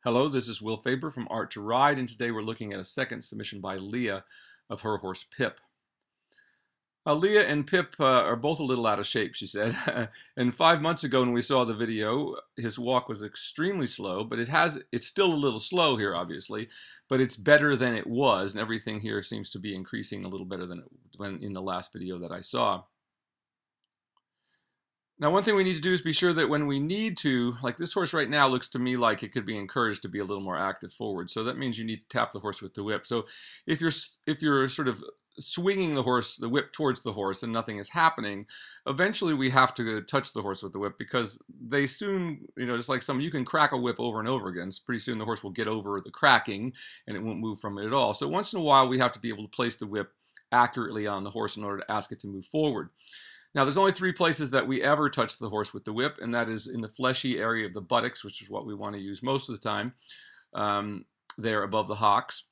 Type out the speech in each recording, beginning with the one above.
Hello, this is Will Faerber from Art to Ride, and today we're looking at a second submission by Leah of her horse Pip. Leah and Pip are both a little out of shape, she said. And 5 months ago when we saw the video, his walk was extremely slow, but it's still a little slow here, obviously, but it's better than it was, and everything here seems to be increasing a little better than when in the last video that I saw. Now, one thing we need to do is be sure that when we need to, like this horse right now looks to me like it could be encouraged to be a little more active forward. So that means you need to tap the horse with the whip. So if you're sort of swinging the whip towards the horse and nothing is happening, eventually we have to touch the horse with the whip because they soon, just like you can crack a whip over and over again. So pretty soon the horse will get over the cracking and it won't move from it at all. So once in a while we have to be able to place the whip accurately on the horse in order to ask it to move forward. Now, there's only three places that we ever touch the horse with the whip, and that is in the fleshy area of the buttocks, which is what we want to use most of the time, there above the hocks.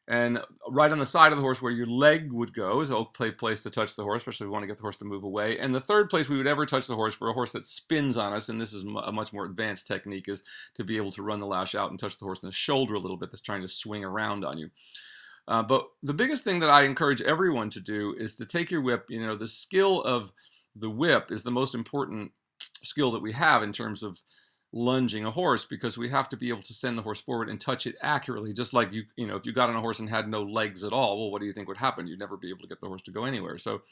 And right on the side of the horse where your leg would go is a place to touch the horse, especially if we want to get the horse to move away. And the third place we would ever touch the horse for a horse that spins on us, and this is a much more advanced technique, is to be able to run the lash out and touch the horse in the shoulder a little bit that's trying to swing around on you. But the biggest thing that I encourage everyone to do is to take your whip. The skill of the whip is the most important skill that we have in terms of lunging a horse, because we have to be able to send the horse forward and touch it accurately. Just like if you got on a horse and had no legs at all, well, what do you think would happen? You'd never be able to get the horse to go anywhere. So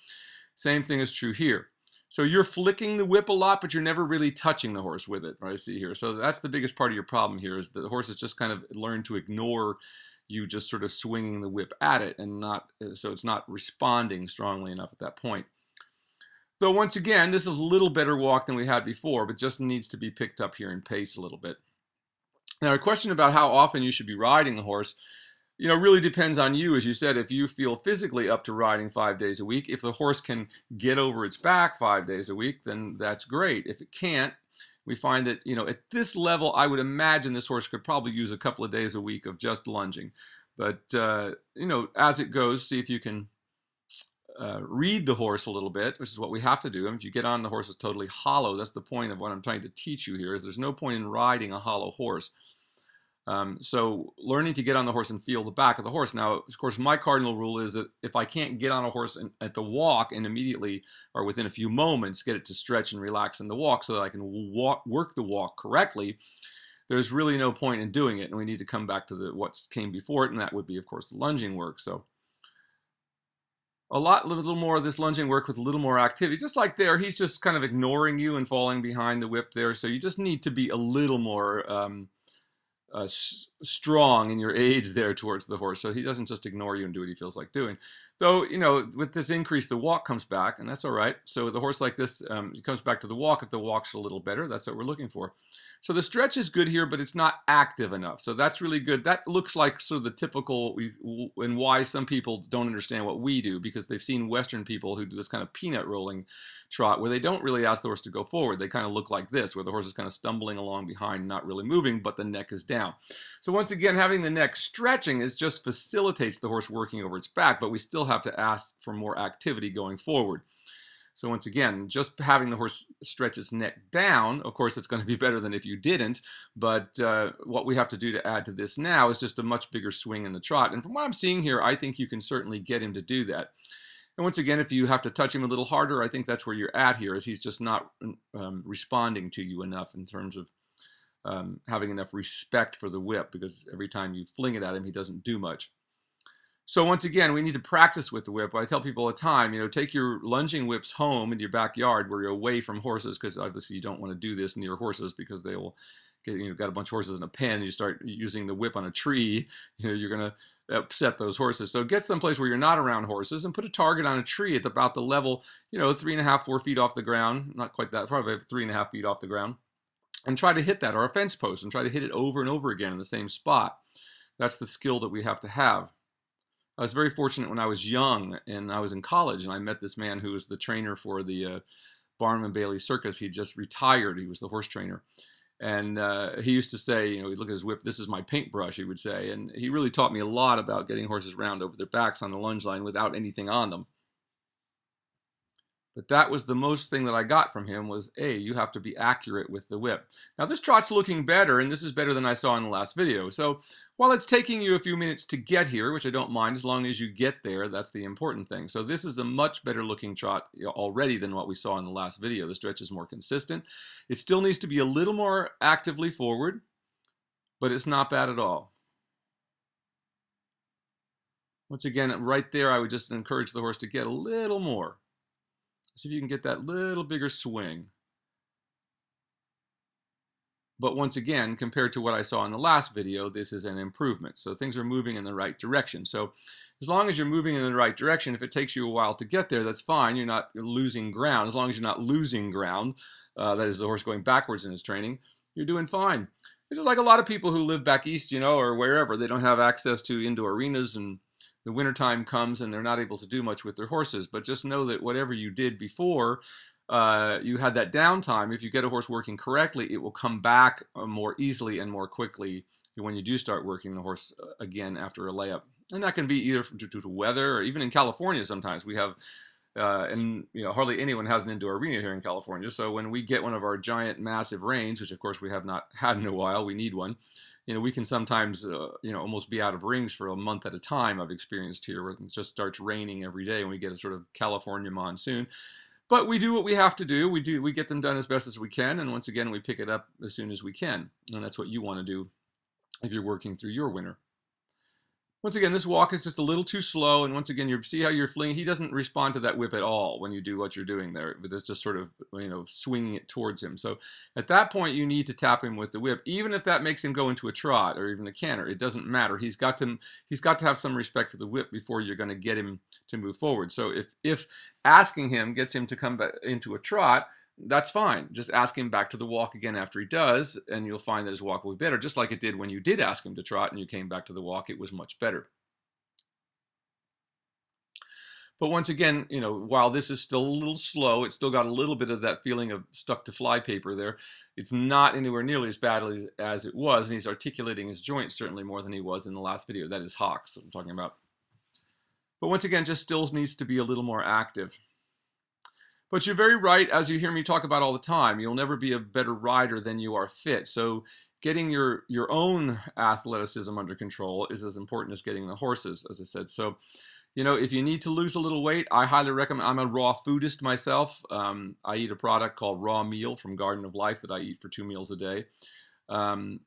same thing is true here. So you're flicking the whip a lot, but you're never really touching the horse with it, right? I see here. So that's the biggest part of your problem here, is that the horse has just kind of learned to ignore you just sort of swinging the whip at it, and so it's not responding strongly enough at that point. Though once again, this is a little better walk than we had before, but just needs to be picked up here in pace a little bit. Now, a question about how often you should be riding the horse, really depends on you. As you said, if you feel physically up to riding 5 days a week, if the horse can get over its back 5 days a week, then that's great. If it can't, we find that, at this level, I would imagine this horse could probably use a couple of days a week of just lunging. But, as it goes, see if you can read the horse a little bit, which is what we have to do. And if you get on the horse is totally hollow, that's the point of what I'm trying to teach you here, is there's no point in riding a hollow horse. So learning to get on the horse and feel the back of the horse. Now, of course, my cardinal rule is that if I can't get on a horse at the walk and immediately or within a few moments get it to stretch and relax in the walk so that I can work the walk correctly, there's really no point in doing it. And we need to come back to what came before it, and that would be, of course, the lunging work. So a little more of this lunging work with a little more activity. Just like there, he's just kind of ignoring you and falling behind the whip there. So you just need to be a little more strong in your aids there towards the horse, so he doesn't just ignore you and do what he feels like doing. Though, with this increase, the walk comes back, and that's all right. So the horse like this, he comes back to the walk. If the walk's a little better, that's what we're looking for. So the stretch is good here, but it's not active enough. So that's really good. That looks like sort of the typical, and why some people don't understand what we do, because they've seen Western people who do this kind of peanut rolling trot, where they don't really ask the horse to go forward. They kind of look like this, where the horse is kind of stumbling along behind, not really moving, but the neck is down. So once again, having the neck stretching just facilitates the horse working over its back, but we still have to ask for more activity going forward. So once again, just having the horse stretch its neck down, of course, it's going to be better than if you didn't, but what we have to do to add to this now is just a much bigger swing in the trot. And from what I'm seeing here, I think you can certainly get him to do that. And once again, if you have to touch him a little harder, I think that's where you're at here, is he's just not responding to you enough in terms of having enough respect for the whip, because every time you fling it at him, he doesn't do much. So once again, we need to practice with the whip. I tell people all the time, take your lunging whips home in your backyard where you're away from horses, because obviously you don't want to do this near horses, because they will get, you've got a bunch of horses in a pen, and you start using the whip on a tree, you're going to upset those horses. So get someplace where you're not around horses and put a target on a tree at about the level, 3.5, 4 feet off the ground, not quite that, probably 3.5 feet off the ground, and try to hit that, or a fence post, and try to hit it over and over again in the same spot. That's the skill that we have to have. I was very fortunate when I was young and I was in college, and I met this man who was the trainer for the Barnum and Bailey Circus. He just retired. He was the horse trainer. And he used to say, he'd look at his whip, "This is my paintbrush," he would say. And he really taught me a lot about getting horses round over their backs on the lunge line without anything on them. But that was the most thing that I got from him was, A, you have to be accurate with the whip. Now this trot's looking better, and this is better than I saw in the last video. So while it's taking you a few minutes to get here, which I don't mind as long as you get there, that's the important thing. So this is a much better looking trot already than what we saw in the last video. The stretch is more consistent. It still needs to be a little more actively forward, but it's not bad at all. Once again, right there, I would just encourage the horse to get a little more. See if you can get that little bigger swing. But once again, compared to what I saw in the last video, this is an improvement. So things are moving in the right direction. So as long as you're moving in the right direction, if it takes you a while to get there, that's fine. You're not losing ground. As long as you're not losing ground, that is the horse going backwards in his training, you're doing fine. It's like a lot of people who live back east, you know, or wherever. They don't have access to indoor arenas, and the wintertime comes and they're not able to do much with their horses. But just know that whatever you did before, you had that downtime. If you get a horse working correctly, it will come back more easily and more quickly when you do start working the horse again after a layup. And that can be either due to weather, or even in California sometimes we have, and you know, hardly anyone has an indoor arena here in California. So when we get one of our giant massive rains, which of course we have not had in a while, we need one. You know, we can sometimes, you know, almost be out of rings for a month at a time. I've experienced here where it just starts raining every day and we get a sort of California monsoon. But we do what we have to do. We get them done as best as we can. And once again, we pick it up as soon as we can. And that's what you want to do if you're working through your winter. Once again, this walk is just a little too slow, and once again, you see how you're flinging. He doesn't respond to that whip at all when you do what you're doing there, but it's just sort of, you know, swinging it towards him. So at that point, you need to tap him with the whip, even if that makes him go into a trot or even a canter. It doesn't matter. He's got to have some respect for the whip before you're going to get him to move forward. So if asking him gets him to come back into a trot, that's fine. Just ask him back to the walk again after he does, and you'll find that his walk will be better, just like it did when you did ask him to trot and you came back to the walk. It was much better. But once again, you know, while this is still a little slow, it's still got a little bit of that feeling of stuck to fly paper there. It's not anywhere nearly as badly as it was, and he's articulating his joints certainly more than he was in the last video. That is Hawks that I'm talking about. But once again, just still needs to be a little more active. But you're very right, as you hear me talk about all the time, you'll never be a better rider than you are fit. So getting your own athleticism under control is as important as getting the horses, as I said. So, you know, if you need to lose a little weight, I highly recommend, I'm a raw foodist myself. I eat a product called Raw Meal from Garden of Life that I eat for 2 meals a day. And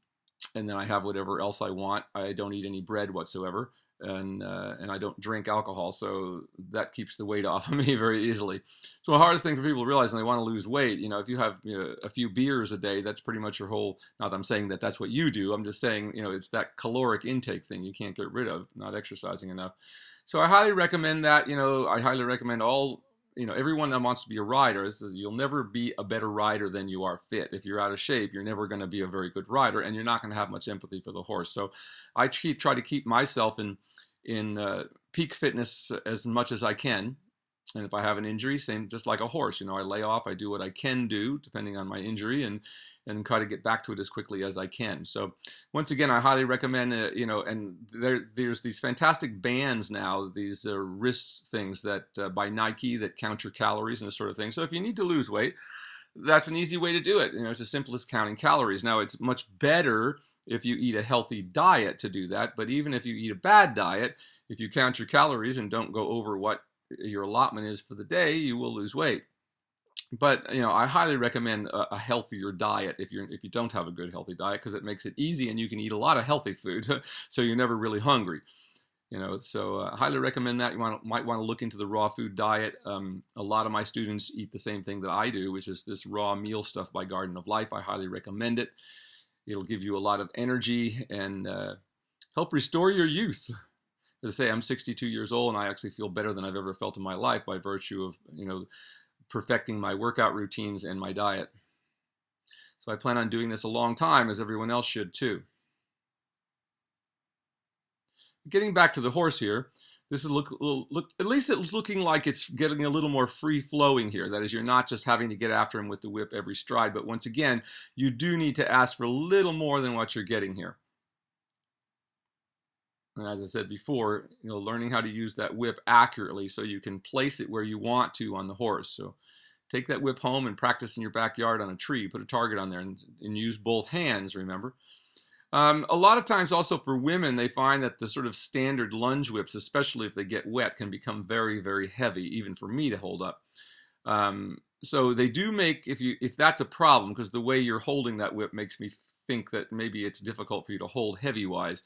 then I have whatever else I want. I don't eat any bread whatsoever. And I don't drink alcohol, so that keeps the weight off of me very easily. So the hardest thing for people to realize when they want to lose weight, you know, if you have, you know, a few beers a day, that's pretty much your whole, not that I'm saying that that's what you do, I'm just saying, you know, it's that caloric intake thing you can't get rid of, not exercising enough. So I highly recommend that. You know, I highly recommend all, you know, everyone that wants to be a rider, you'll never be a better rider than you are fit. If you're out of shape, you're never going to be a very good rider, and you're not going to have much empathy for the horse. So I try to keep myself in peak fitness as much as I can. And if I have an injury, same, just like a horse, you know, I lay off, I do what I can do depending on my injury, and try to get back to it as quickly as I can. So once again, I highly recommend, you know, and there's these fantastic bands now, these wrist things that by Nike that count your calories and this sort of thing. So if you need to lose weight, that's an easy way to do it. You know, it's as simple as counting calories. Now it's much better if you eat a healthy diet to do that, but even if you eat a bad diet, if you count your calories and don't go over what your allotment is for the day, you will lose weight. But you know, I highly recommend a healthier diet if you don't have a good healthy diet, because it makes it easy and you can eat a lot of healthy food, so you're never really hungry. You know, so I highly recommend that. You might want to look into the raw food diet. A lot of my students eat the same thing that I do, which is this raw meal stuff by Garden of Life. I highly recommend it. It'll give you a lot of energy and help restore your youth. As I say, I'm 62 years old, and I actually feel better than I've ever felt in my life by virtue of, you know, perfecting my workout routines and my diet. So I plan on doing this a long time, as everyone else should too. Getting back to the horse here, this is look at least it's looking like it's getting a little more free flowing here. That is, you're not just having to get after him with the whip every stride, but once again, you do need to ask for a little more than what you're getting here. And as I said before, learning how to use that whip accurately so you can place it where you want to on the horse. So take that whip home and practice in your backyard on a tree. Put a target on there and use both hands, remember. A lot of times also for women, they find that the sort of standard lunge whips, especially if they get wet, can become very, very heavy, even for me to hold up. So they do make, if that's a problem, because the way you're holding that whip makes me think that maybe it's difficult for you to hold heavy-wise,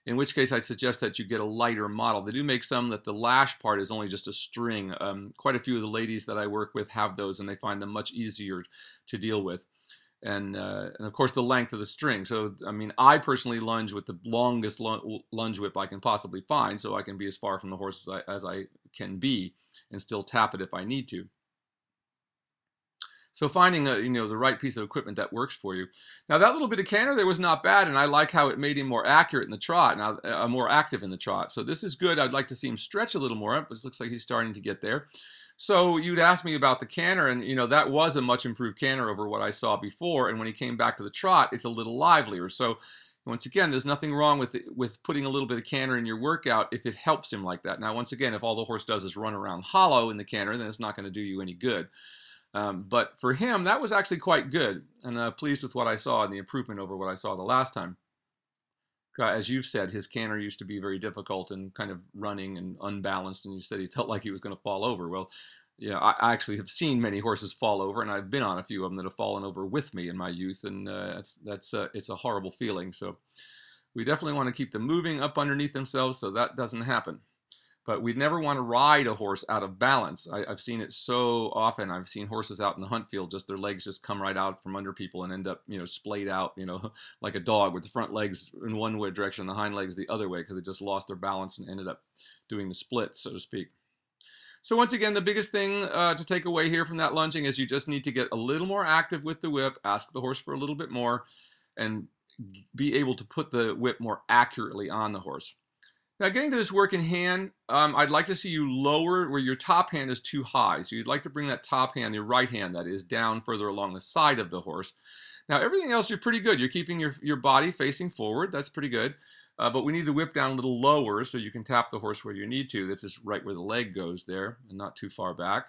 in which case I suggest that you get a lighter model. They do make some that the lash part is only just a string. Quite a few of the ladies that I work with have those, and they find them much easier to deal with. And of course the length of the string. So I mean, I personally lunge with the longest lunge whip I can possibly find, so I can be as far from the horse as I can be and still tap it if I need to. So finding the right piece of equipment that works for you. Now that little bit of canter there was not bad, and I like how it made him more accurate in the trot. Now more active in the trot. So this is good. I'd like to see him stretch a little more. But it looks like he's starting to get there. So you'd ask me about the canter, and that was a much improved canter over what I saw before. And when he came back to the trot, it's a little livelier. So once again, there's nothing wrong with putting a little bit of canter in your workout if it helps him like that. Now once again, if all the horse does is run around hollow in the canter, then it's not going to do you any good. But for him, that was actually quite good, and pleased with what I saw and the improvement over what I saw the last time. As you've said, his canter used to be very difficult and kind of running and unbalanced, and you said he felt like he was going to fall over. Well, yeah, I actually have seen many horses fall over, and I've been on a few of them that have fallen over with me in my youth, and it's a horrible feeling. So we definitely want to keep them moving up underneath themselves so that doesn't happen. But we'd never want to ride a horse out of balance. I've seen it so often. I've seen horses out in the hunt field, just their legs just come right out from under people and end up, splayed out, like a dog with the front legs in one way direction, the hind legs the other way, because they just lost their balance and ended up doing the splits, so to speak. So once again, the biggest thing to take away here from that lunging is you just need to get a little more active with the whip, ask the horse for a little bit more, and be able to put the whip more accurately on the horse. Now getting to this work in hand, I'd like to see you lower where your top hand is too high. So you'd like to bring that top hand, your right hand that is, down further along the side of the horse. Now everything else you're pretty good. You're keeping your body facing forward. That's pretty good. But we need the whip down a little lower so you can tap the horse where you need to. That's just right where the leg goes there and not too far back.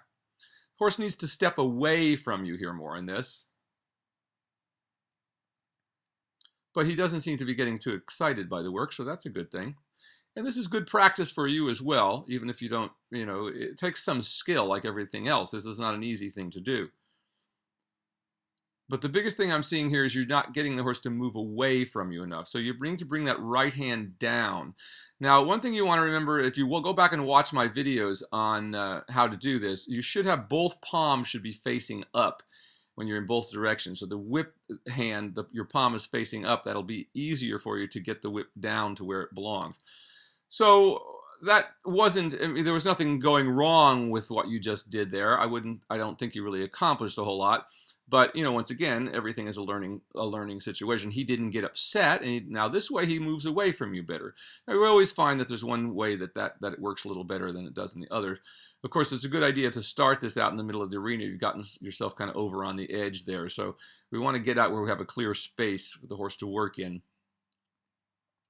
Horse needs to step away from you here more in this. But he doesn't seem to be getting too excited by the work, so that's a good thing. And this is good practice for you as well, even if you don't, it takes some skill like everything else. This is not an easy thing to do. But the biggest thing I'm seeing here is you're not getting the horse to move away from you enough. So you need to bring that right hand down. Now, one thing you want to remember, if you will go back and watch my videos on how to do this, you should have both palms should be facing up when you're in both directions. So the whip hand, your palm is facing up. That'll be easier for you to get the whip down to where it belongs. So that wasn't, there was nothing going wrong with what you just did there. I don't think you really accomplished a whole lot. But, once again, everything is a learning situation. He didn't get upset, and now this way he moves away from you better. Now, we always find that there's one way that it works a little better than it does in the other. Of course, it's a good idea to start this out in the middle of the arena. You've gotten yourself kind of over on the edge there. So we want to get out where we have a clear space for the horse to work in.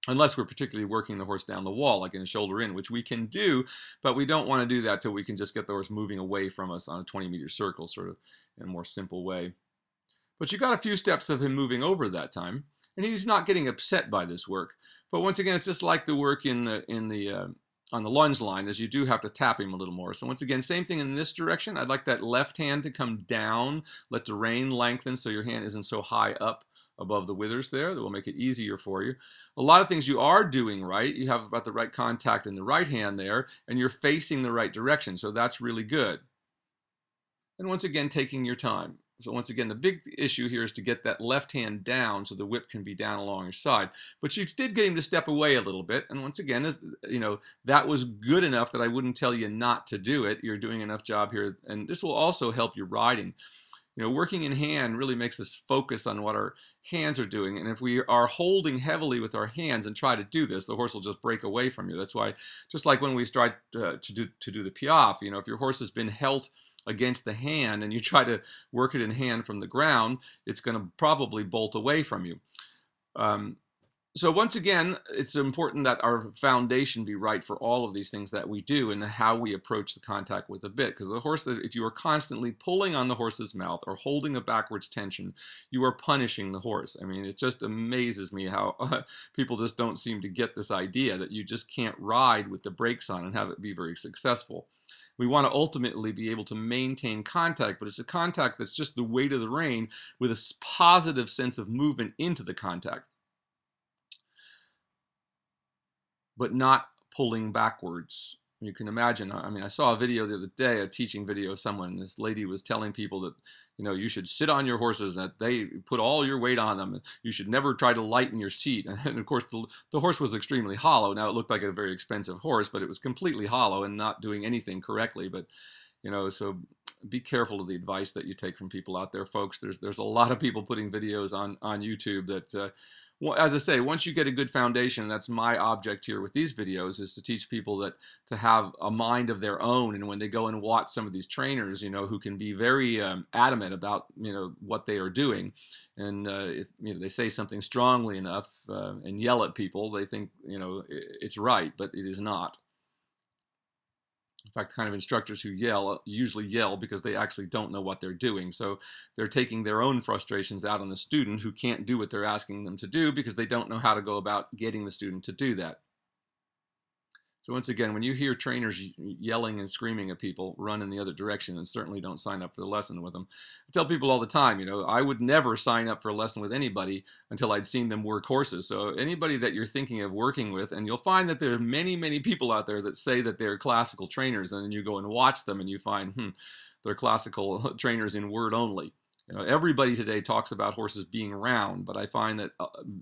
Unless we're particularly working the horse down the wall, like in a shoulder in, which we can do, but we don't want to do that till we can just get the horse moving away from us on a 20-meter circle, sort of in a more simple way. But you got a few steps of him moving over that time, and he's not getting upset by this work. But once again, it's just like the work on the lunge line, as you do have to tap him a little more. So once again, same thing in this direction. I'd like that left hand to come down, let the rein lengthen so your hand isn't so high up above the withers there. That will make it easier for you. A lot of things you are doing right. You have about the right contact in the right hand there, and you're facing the right direction, so that's really good. And once again, taking your time. So once again, the big issue here is to get that left hand down so the whip can be down along your side. But you did get him to step away a little bit, and once again, that was good enough that I wouldn't tell you not to do it. You're doing enough job here, and this will also help your riding. Working in hand really makes us focus on what our hands are doing. And if we are holding heavily with our hands and try to do this, the horse will just break away from you. That's why, just like when we try to do the piaffe, if your horse has been held against the hand and you try to work it in hand from the ground, it's going to probably bolt away from you. So once again, it's important that our foundation be right for all of these things that we do and how we approach the contact with the bit. Because the horse, if you are constantly pulling on the horse's mouth or holding a backwards tension, you are punishing the horse. I mean, it just amazes me how people just don't seem to get this idea that you just can't ride with the brakes on and have it be very successful. We want to ultimately be able to maintain contact, but it's a contact that's just the weight of the rein with a positive sense of movement into the contact, but not pulling backwards. You can imagine, I mean, I saw a video the other day, a teaching video of someone. This lady was telling people that, you should sit on your horses, that they put all your weight on them. You should never try to lighten your seat. And of course, the horse was extremely hollow. Now, it looked like a very expensive horse, but it was completely hollow and not doing anything correctly. But, so be careful of the advice that you take from people out there, folks. There's a lot of people putting videos on YouTube that, well, as I say, once you get a good foundation, that's my object here with these videos, is to teach people that to have a mind of their own. And when they go and watch some of these trainers, who can be very adamant about, what they are doing, and if they say something strongly enough and yell at people, they think, it's right, but it is not. In fact, the kind of instructors who yell usually yell because they actually don't know what they're doing. So they're taking their own frustrations out on the student who can't do what they're asking them to do because they don't know how to go about getting the student to do that. So once again, when you hear trainers yelling and screaming at people, run in the other direction and certainly don't sign up for the lesson with them. I tell people all the time, I would never sign up for a lesson with anybody until I'd seen them work horses. So anybody that you're thinking of working with, and you'll find that there are many, many people out there that say that they're classical trainers, and then you go and watch them and you find, they're classical trainers in word only. Everybody today talks about horses being round, but I find that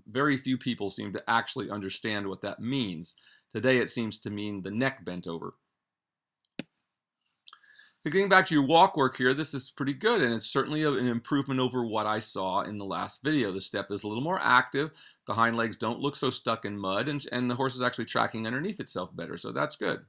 very few people seem to actually understand what that means. Today it seems to mean the neck bent over. Getting back to your walk work here, this is pretty good, and it's certainly an improvement over what I saw in the last video. The step is a little more active, the hind legs don't look so stuck in mud, and the horse is actually tracking underneath itself better, so that's good.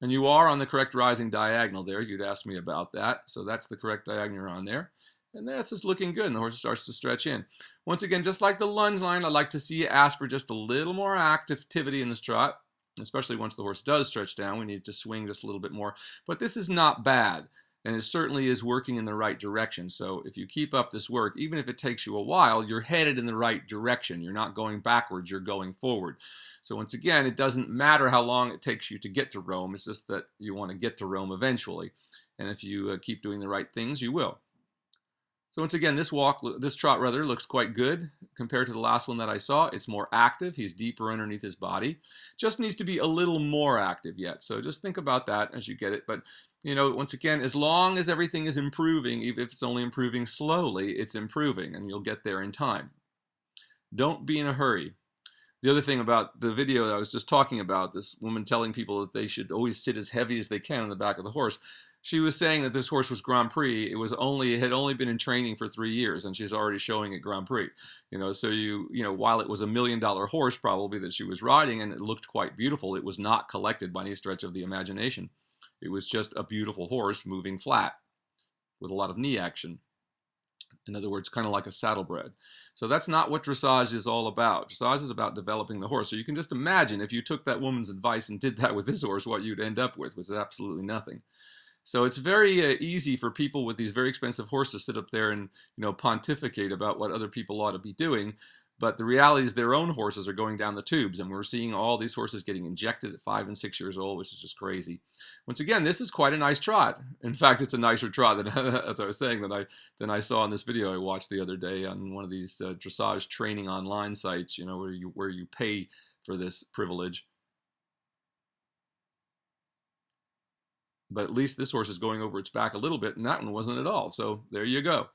And you are on the correct rising diagonal there. You'd asked me about that, so that's the correct diagonal on there. And that's just looking good, and the horse starts to stretch in. Once again, just like the lunge line, I'd like to see you ask for just a little more activity in this trot, especially once the horse does stretch down. We need to swing just a little bit more. But this is not bad, and it certainly is working in the right direction. So if you keep up this work, even if it takes you a while, you're headed in the right direction. You're not going backwards, you're going forward. So once again, it doesn't matter how long it takes you to get to Rome. It's just that you want to get to Rome eventually. And if you keep doing the right things, you will. So once again, this trot looks quite good compared to the last one that I saw. It's more active. He's deeper underneath his body. Just needs to be a little more active yet. So just think about that as you get it. But, once again, as long as everything is improving, even if it's only improving slowly, it's improving, and you'll get there in time. Don't be in a hurry. The other thing about the video that I was just talking about, this woman telling people that they should always sit as heavy as they can on the back of the horse. She was saying that this horse was Grand Prix. It had only been in training for 3 years, and she's already showing it Grand Prix. So while it was $1 million horse probably that she was riding, and it looked quite beautiful, it was not collected by any stretch of the imagination. It was just a beautiful horse moving flat with a lot of knee action. In other words, kind of like a saddlebred. So that's not what dressage is all about. Dressage is about developing the horse. So you can just imagine if you took that woman's advice and did that with this horse, what you'd end up with was absolutely nothing. So it's very easy for people with these very expensive horses to sit up there and pontificate about what other people ought to be doing. But the reality is their own horses are going down the tubes, and we're seeing all these horses getting injected at 5 and 6 years old, which is just crazy. Once again, this is quite a nice trot. In fact, it's a nicer trot than, as I was saying, than I saw in this video I watched the other day on one of these dressage training online sites, where you pay for this privilege. But at least this horse is going over its back a little bit, and that one wasn't at all. So there you go.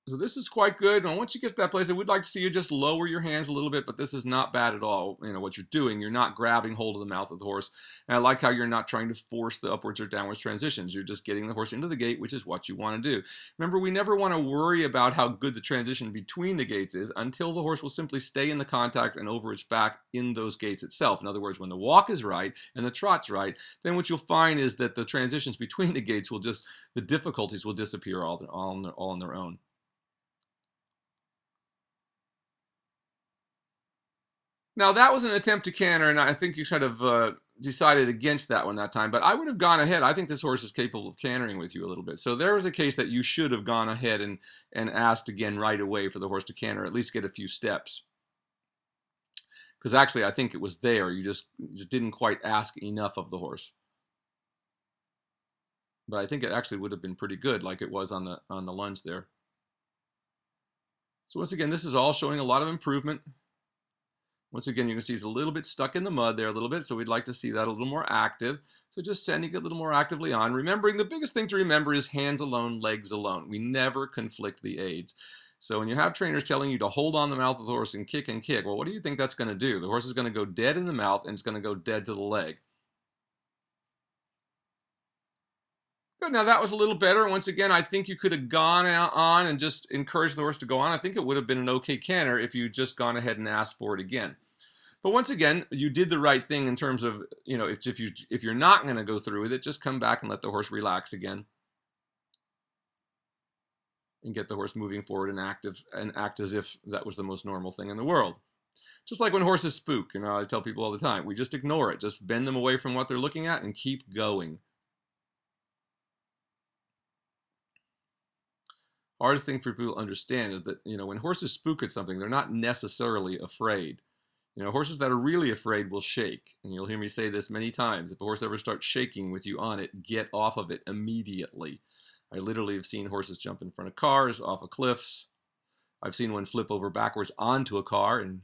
So this is quite good. And once you get to that place, I would like to see you just lower your hands a little bit, but this is not bad at all. You know, what you're doing, you're not grabbing hold of the mouth of the horse. And I like how you're not trying to force the upwards or downwards transitions. You're just getting the horse into the gait, which is what you want to do. Remember, we never want to worry about how good the transition between the gaits is until the horse will simply stay in the contact and over its back in those gaits itself. In other words, when the walk is right and the trot's right, then what you'll find is that the transitions between the gaits will just, the difficulties will disappear all on their own. Now that was an attempt to canter, and I think you kind of decided against that one that time. But I would have gone ahead. I think this horse is capable of cantering with you a little bit. So there was a case that you should have gone ahead and asked again right away for the horse to canter, at least get a few steps. Because actually, I think it was there. You just didn't quite ask enough of the horse. But I think it actually would have been pretty good, like it was on the lunge there. So once again, this is all showing a lot of improvement. Once again, you can see he's a little bit stuck in the mud there a little bit, so we'd like to see that a little more active. So just sending it a little more actively on. Remembering, the biggest thing to remember is hands alone, legs alone. We never conflict the aids. So when you have trainers telling you to hold on the mouth of the horse and kick, well, what do you think that's going to do? The horse is going to go dead in the mouth, and it's going to go dead to the leg. Good. Now that was a little better. Once again, I think you could have gone on and just encouraged the horse to go on. I think it would have been an okay canter if you just gone ahead and asked for it again. But once again, you did the right thing in terms of, you know, if you're not going to go through with it, just come back and let the horse relax again, and get the horse moving forward and active and act as if that was the most normal thing in the world. Just like when horses spook, you know, I tell people all the time, we just ignore it. Just bend them away from what they're looking at and keep going. Hardest thing for people to understand is that, you know, when horses spook at something, they're not necessarily afraid. You know, horses that are really afraid will shake. And you'll hear me say this many times. If a horse ever starts shaking with you on it, get off of it immediately. I literally have seen horses jump in front of cars, off of cliffs. I've seen one flip over backwards onto a car and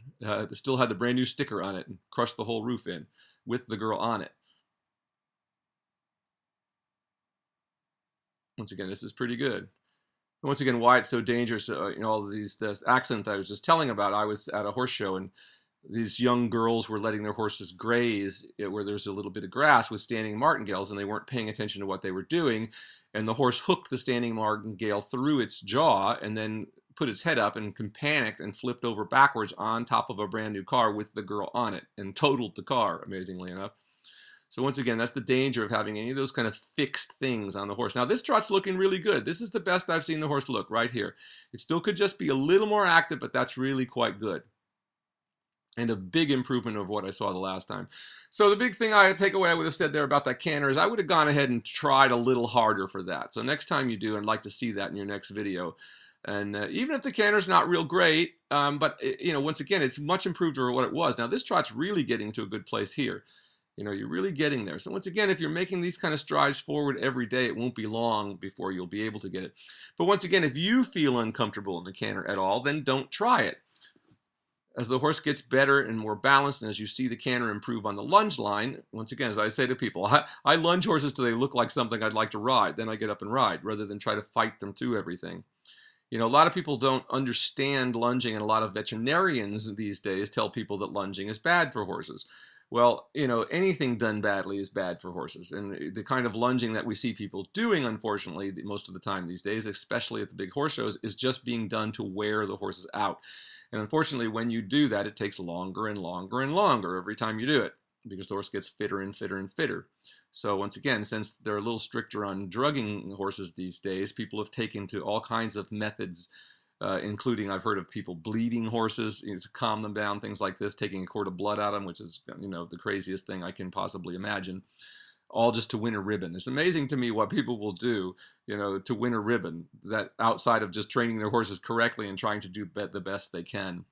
still had the brand new sticker on it and crushed the whole roof in with the girl on it. Once again, this is pretty good. Once again, why it's so dangerous, you know, all of this accident that I was just telling about. I was at a horse show, and these young girls were letting their horses graze where there's a little bit of grass with standing martingales, and they weren't paying attention to what they were doing. And the horse hooked the standing martingale through its jaw and then put its head up and panicked and flipped over backwards on top of a brand new car with the girl on it and totaled the car, amazingly enough. So once again, that's the danger of having any of those kind of fixed things on the horse. Now this trot's looking really good. This is the best I've seen the horse look right here. It still could just be a little more active, but that's really quite good. And a big improvement of what I saw the last time. So the big thing I take away I would have said there about that canter is I would have gone ahead and tried a little harder for that. So next time you do, I'd like to see that in your next video. And even if the canter's not real great, but you know, once again, it's much improved over what it was. Now this trot's really getting to a good place here. You know, you're really getting there. So once again, if you're making these kind of strides forward every day, it won't be long before you'll be able to get it. But once again, if you feel uncomfortable in the canter at all, then don't try it. As the horse gets better and more balanced, and as you see the canter improve on the lunge line, once again, as I say to people, I lunge horses till they look like something I'd like to ride. Then I get up and ride, rather than try to fight them through everything. You know, a lot of people don't understand lunging, and a lot of veterinarians these days tell people that lunging is bad for horses. Well, you know, anything done badly is bad for horses. And the kind of lunging that we see people doing, unfortunately, most of the time these days, especially at the big horse shows, is just being done to wear the horses out. And unfortunately, when you do that, it takes longer and longer and longer every time you do it, because the horse gets fitter and fitter and fitter. So once again, since they're a little stricter on drugging horses these days, people have taken to all kinds of methods, including I've heard of people bleeding horses, you know, to calm them down, things like this, taking a quart of blood out of them, which is, you know, the craziest thing I can possibly imagine, all just to win a ribbon. It's amazing to me what people will do, you know, to win a ribbon, that outside of just training their horses correctly and trying to do the best they can.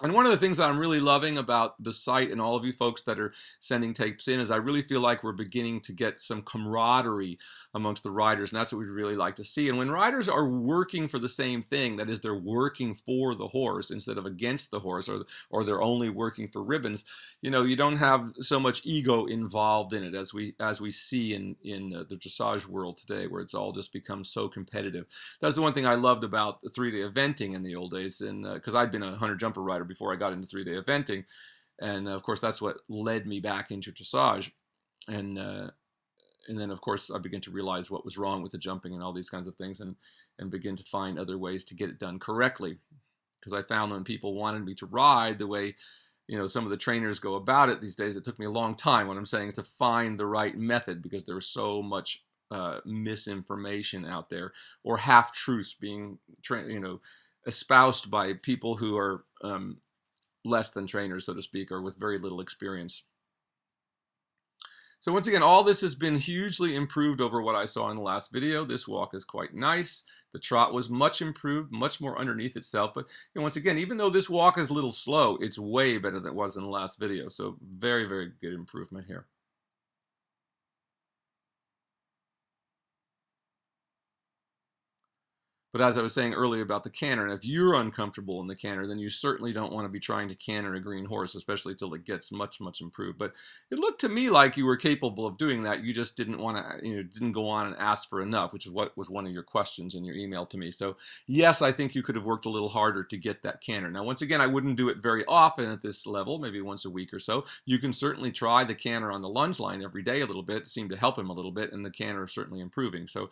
And one of the things that I'm really loving about the site and all of you folks that are sending tapes in is I really feel like we're beginning to get some camaraderie amongst the riders, and that's what we'd really like to see. And when riders are working for the same thing, that is, they're working for the horse instead of against the horse, or they're only working for ribbons, you don't have so much ego involved in it as we see in the dressage world today, where it's all just become so competitive. That's the one thing I loved about the 3-day eventing in the old days, and because I'd been a hunter jumper rider before I got into 3-day eventing, and of course that's what led me back into dressage, and then of course I began to realize what was wrong with the jumping and all these kinds of things, and begin to find other ways to get it done correctly, because I found when people wanted me to ride the way some of the trainers go about it these days, it took me a long time. What I'm saying is to find the right method, because there was so much misinformation out there, or half-truths being espoused by people who are less than trainers, so to speak, or with very little experience. So once again, all this has been hugely improved over what I saw in the last video. This walk is quite nice. The trot was much improved, much more underneath itself. But once again, even though this walk is a little slow, it's way better than it was in the last video. So very, very good improvement here. But as I was saying earlier about the canter, and if you're uncomfortable in the canter, then you certainly don't want to be trying to canter a green horse, especially till it gets much, much improved. But it looked to me like you were capable of doing that. You just didn't want to, didn't go on and ask for enough, which is what was one of your questions in your email to me. So yes, I think you could have worked a little harder to get that canter. Now, once again, I wouldn't do it very often at this level, maybe once a week or so. You can certainly try the canter on the lunge line every day a little bit. It seemed to help him a little bit, and the canter is certainly improving. So.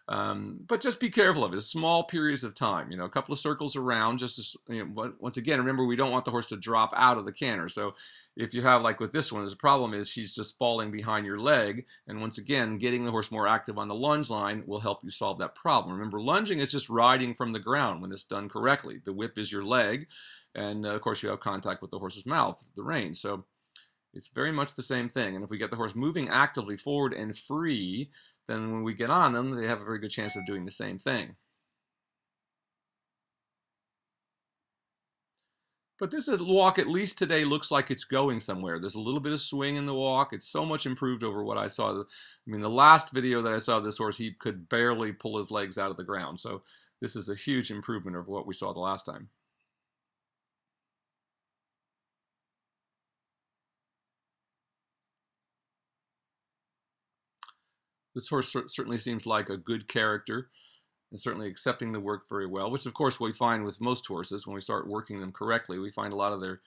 But just be careful of it. Small periods of time, a couple of circles around. Just once again, remember, we don't want the horse to drop out of the canter. So if you have, like with this one, the problem is she's just falling behind your leg. And once again, getting the horse more active on the lunge line will help you solve that problem. Remember, lunging is just riding from the ground when it's done correctly. The whip is your leg, and of course you have contact with the horse's mouth, the rein. So it's very much the same thing. And if we get the horse moving actively forward and free, then when we get on them, they have a very good chance of doing the same thing. But this walk, at least today, looks like it's going somewhere. There's a little bit of swing in the walk. It's so much improved over what I saw. I mean, the last video that I saw of this horse, he could barely pull his legs out of the ground. So this is a huge improvement over what we saw the last time. This horse certainly seems like a good character, and certainly accepting the work very well, which of course we find with most horses. When we start working them correctly, we find a lot of their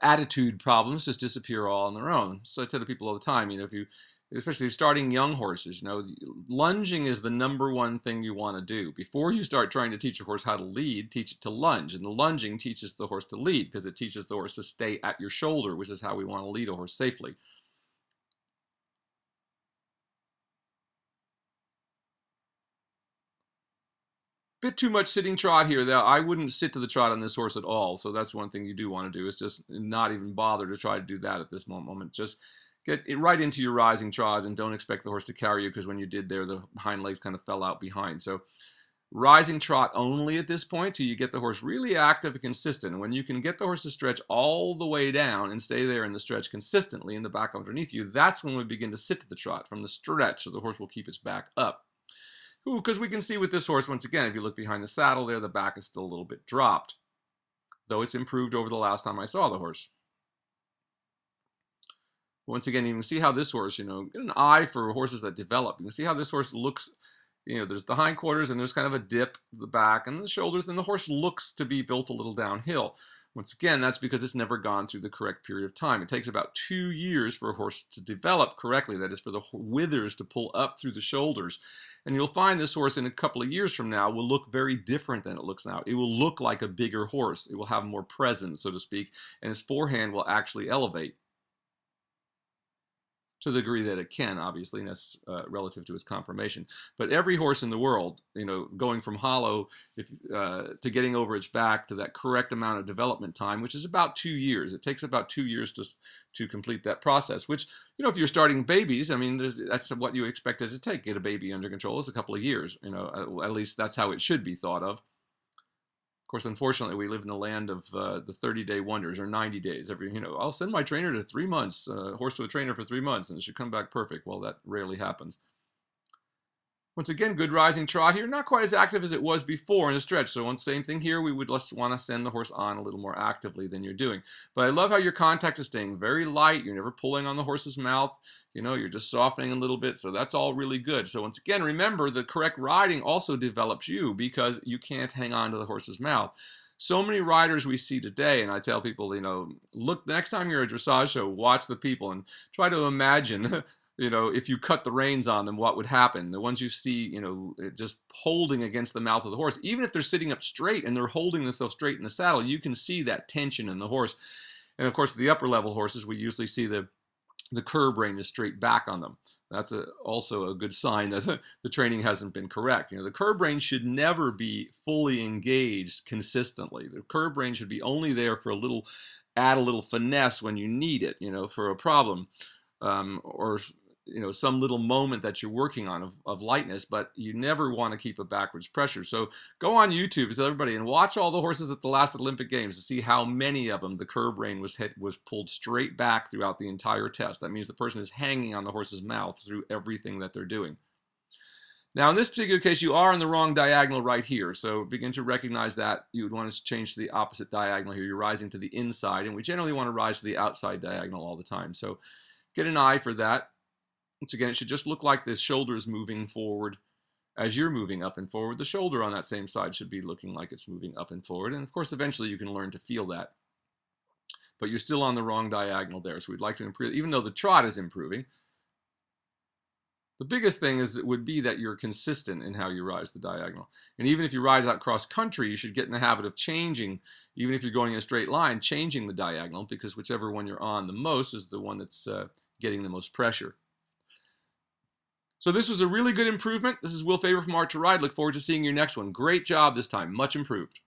attitude problems just disappear all on their own. So I tell the people all the time, especially starting young horses, lunging is the #1 thing you want to do. Before you start trying to teach a horse how to lead, teach it to lunge. And the lunging teaches the horse to lead, because it teaches the horse to stay at your shoulder, which is how we want to lead a horse safely. Bit too much sitting trot here. I wouldn't sit to the trot on this horse at all. So that's one thing you do want to do, is just not even bother to try to do that at this moment. Just get it right into your rising trots, and don't expect the horse to carry you, because when you did there, the hind legs kind of fell out behind. So rising trot only at this point till you get the horse really active and consistent. And when you can get the horse to stretch all the way down and stay there in the stretch consistently in the back underneath you, that's when we begin to sit to the trot from the stretch, so the horse will keep its back up. Because we can see with this horse, once again, if you look behind the saddle there, the back is still a little bit dropped, though it's improved over the last time I saw the horse. Once again, you can see how this horse, get an eye for horses that develop. You can see how this horse looks. There's the hindquarters, and there's kind of a dip at the back and the shoulders, and the horse looks to be built a little downhill. Once again, that's because it's never gone through the correct period of time. It takes about 2 years for a horse to develop correctly. That is, for the withers to pull up through the shoulders. And you'll find this horse in a couple of years from now will look very different than it looks now. It will look like a bigger horse. It will have more presence, so to speak, and his forehand will actually elevate to the degree that it can, obviously, and that's relative to its conformation. But every horse in the world, going from hollow to getting over its back to that correct amount of development time, which is about 2 years. It takes about 2 years to complete that process, which, if you're starting babies, I mean, that's what you expect it to take. Get a baby under control is a couple of years, at least that's how it should be thought of. Of course, unfortunately, we live in the land of the 30-day wonders, or 90 days. I'll send my trainer to 3 months, horse to a trainer for 3 months, and it should come back perfect. Well, that rarely happens. Once again, good rising trot here. Not quite as active as it was before in the stretch. So same thing here. We would want to send the horse on a little more actively than you're doing. But I love how your contact is staying very light. You're never pulling on the horse's mouth. You're just softening a little bit. So that's all really good. So once again, remember, the correct riding also develops you, because you can't hang on to the horse's mouth. So many riders we see today, and I tell people, look, the next time you're at a dressage show, watch the people and try to imagine if you cut the reins on them, what would happen? The ones you see, just holding against the mouth of the horse, even if they're sitting up straight and they're holding themselves straight in the saddle, you can see that tension in the horse. And of course, the upper level horses, we usually see the curb rein is straight back on them. That's also a good sign that the training hasn't been correct. The curb rein should never be fully engaged consistently. The curb rein should be only there for add a little finesse when you need it, for a problem, or some little moment that you're working on of lightness, but you never want to keep a backwards pressure. So go on YouTube, everybody, and watch all the horses at the last Olympic Games to see how many of them the curb rein was pulled straight back throughout the entire test. That means the person is hanging on the horse's mouth through everything that they're doing. Now, in this particular case, you are in the wrong diagonal right here. So begin to recognize that you would want to change to the opposite diagonal here. You're rising to the inside, and we generally want to rise to the outside diagonal all the time. So get an eye for that. Once again, it should just look like the shoulder is moving forward as you're moving up and forward. The shoulder on that same side should be looking like it's moving up and forward. And of course, eventually you can learn to feel that. But you're still on the wrong diagonal there. So we'd like to improve, even though the trot is improving. The biggest thing would be that you're consistent in how you rise the diagonal. And even if you rise out cross country, you should get in the habit of changing, even if you're going in a straight line, changing the diagonal, because whichever one you're on the most is the one that's getting the most pressure. So this was a really good improvement. This is Will Faerber from Art to Ride. Look forward to seeing your next one. Great job this time. Much improved.